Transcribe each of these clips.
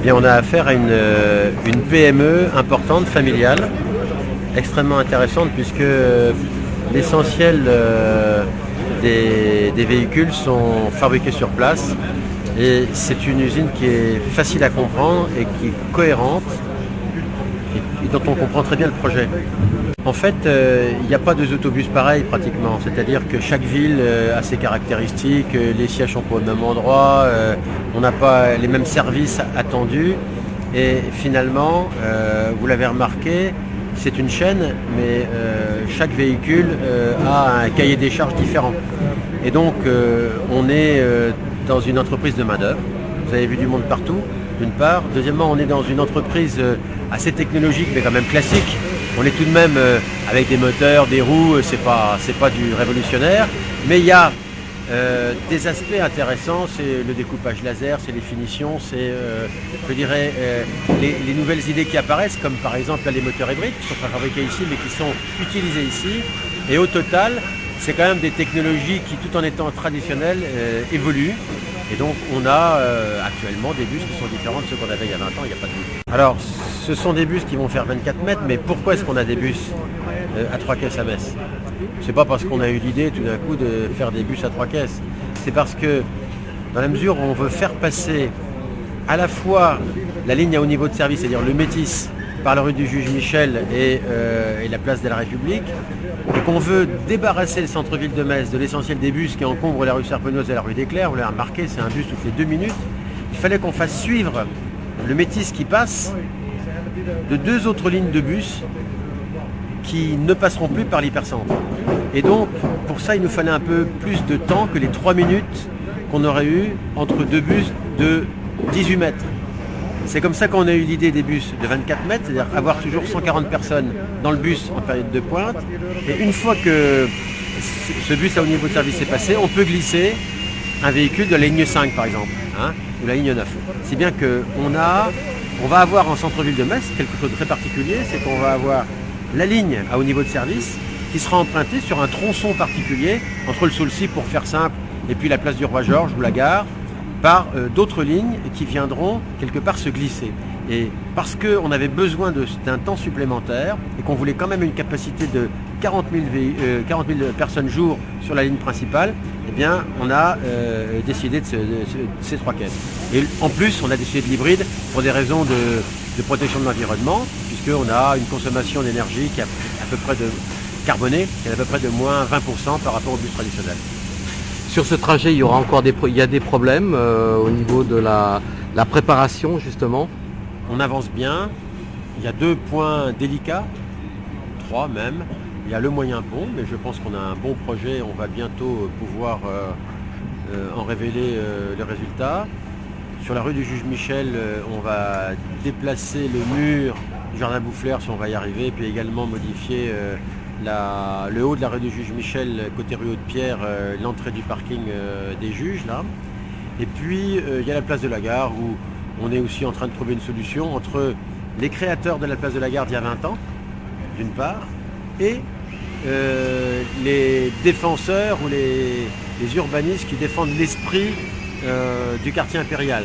Bien, on a affaire à une PME importante, familiale, extrêmement intéressante puisque l'essentiel des véhicules sont fabriqués sur place et c'est une usine qui est facile à comprendre et qui est cohérente et dont on comprend très bien le projet. En fait, il n'y a pas deux autobus pareils pratiquement, c'est-à-dire que chaque ville a ses caractéristiques, les sièges sont pas au même endroit, on n'a pas les mêmes services attendus et finalement, vous l'avez remarqué, c'est une chaîne, mais chaque véhicule a un cahier des charges différent. Et donc, on est dans une entreprise de main-d'œuvre. Vous avez vu du monde partout, d'une part. Deuxièmement, on est dans une entreprise assez technologique, mais quand même classique. On est tout de même avec des moteurs, des roues, c'est pas du révolutionnaire. Mais il y a des aspects intéressants, c'est le découpage laser, c'est les finitions, c'est je dirais les nouvelles idées qui apparaissent, comme par exemple là, les moteurs hybrides qui sont pas fabriqués ici mais qui sont utilisés ici. Et au total, c'est quand même des technologies qui, tout en étant traditionnelles, évoluent. Et donc on a actuellement des bus qui sont différents de ceux qu'on avait il y a 20 ans, il n'y a pas de bus. Alors ce sont des bus qui vont faire 24 mètres, mais pourquoi est-ce qu'on a des bus à 3 caisses à Metz? C'est pas parce qu'on a eu l'idée tout d'un coup de faire des bus à 3 caisses. C'est parce que dans la mesure où on veut faire passer à la fois la ligne à haut niveau de service, c'est-à-dire le Métis, par la rue du Juge Michel et la place de la République, et qu'on veut débarrasser le centre-ville de Metz de l'essentiel des bus qui encombrent la rue Serpenoise et la rue des Clercs, vous l'avez remarqué, c'est un bus toutes les 2 minutes, il fallait qu'on fasse suivre le Métis qui passe de 2 autres lignes de bus qui ne passeront plus par l'hypercentre. Et donc, pour ça, il nous fallait un peu plus de temps que les 3 minutes qu'on aurait eu entre 2 bus de 18 mètres. C'est comme ça qu'on a eu l'idée des bus de 24 mètres, c'est-à-dire avoir toujours 140 personnes dans le bus en période de pointe. Et une fois que ce bus à haut niveau de service est passé, on peut glisser un véhicule de la ligne 5 par exemple, ou la ligne 9. Si bien qu'on va avoir en centre-ville de Metz quelque chose de très particulier, c'est qu'on va avoir la ligne à haut niveau de service qui sera empruntée sur un tronçon particulier entre le Saulcy, pour faire simple, et puis la place du Roi-Georges ou la gare, par d'autres lignes qui viendront quelque part se glisser. Et parce qu'on avait besoin d'un temps supplémentaire et qu'on voulait quand même une capacité de 40 000 personnes jour sur la ligne principale, eh bien on a décidé de ces 3 caisses. Et en plus, on a décidé de l'hybride pour des raisons de protection de l'environnement, puisqu'on a une consommation d'énergie qui est à peu près carbonée, qui est à peu près de moins 20% par rapport au bus traditionnel. Sur ce trajet, il y aura encore des problèmes au niveau de la préparation, justement. On avance bien. Il y a 2 points délicats, 3 même. Il y a le moyen pont, mais je pense qu'on a un bon projet. On va bientôt pouvoir en révéler les résultats. Sur la rue du Juge Michel, on va déplacer le mur du jardin Boufflers, si on va y arriver, puis également modifier le haut de la rue du Juge Michel, côté rue Haute-Pierre, l'entrée du parking des juges là. Et puis il y a la place de la Gare où on est aussi en train de trouver une solution entre les créateurs de la place de la Gare d'il y a 20 ans, d'une part, et les défenseurs ou les urbanistes qui défendent l'esprit du quartier impérial.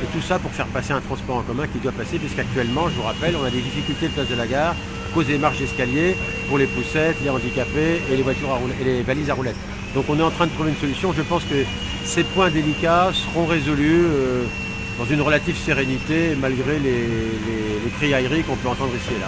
Et tout ça pour faire passer un transport en commun qui doit passer, puisqu'actuellement, je vous rappelle, on a des difficultés de place de la Gare à cause des marches d'escalier pour les poussettes, les handicapés et les voitures et les balises à roulettes. Donc on est en train de trouver une solution. Je pense que ces points délicats seront résolus dans une relative sérénité, malgré les criailleries qu'on peut entendre ici et là.